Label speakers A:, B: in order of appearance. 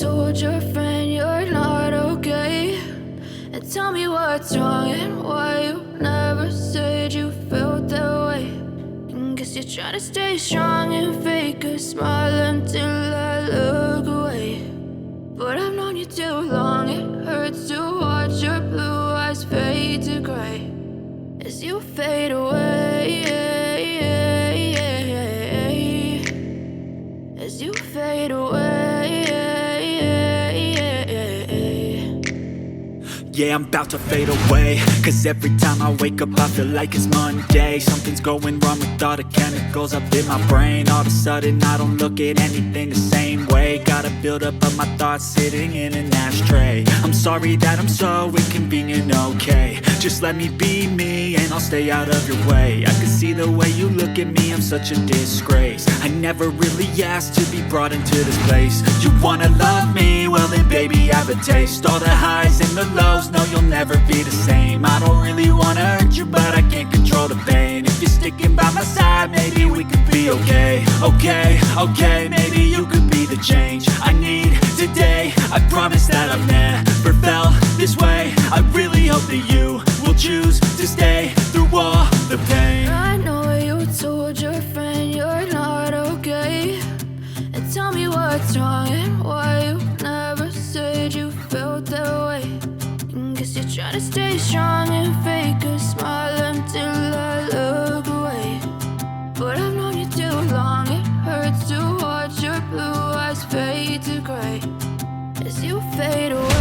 A: told your friend you're not okay? And tell me what's wrong and why you never said you felt that way. And guess you're trying to stay strong and fake a smile until I look away. But I've known you too long, it hurts to watch your blue eyes fade to gray as you fade away, as you fade away.
B: Yeah, I'm about to fade away, cause every time I wake up I feel like it's Monday. Something's going wrong with all the chemicals up in my brain. All of a sudden I don't look at anything the same way. Gotta build up of my thoughts sitting in an ashtray. I'm sorry that I'm so inconvenient, okay? Just let me be me and I'll stay out of your way. I can see the way you look at me, I'm such a disgrace. I never really asked to be brought into this place. You wanna love me? Well then baby I have a taste. All the highs and the lows, no you'll never be the same. I don't really wanna hurt you but I can't control the pain. If you're sticking by my side maybe we could be okay. Okay, maybe you could be the change I need today. I promise that I've never felt this way. I really hope that you will choose to stay through all the pain.
A: I know you told your friend you're not okay. And tell me what's wrong and why you never said you felt that way. And guess you're trying to stay strong and fake a smile until I look away. But I've known you too long, it hurts to watch your blue eyes fade to gray as you fade away.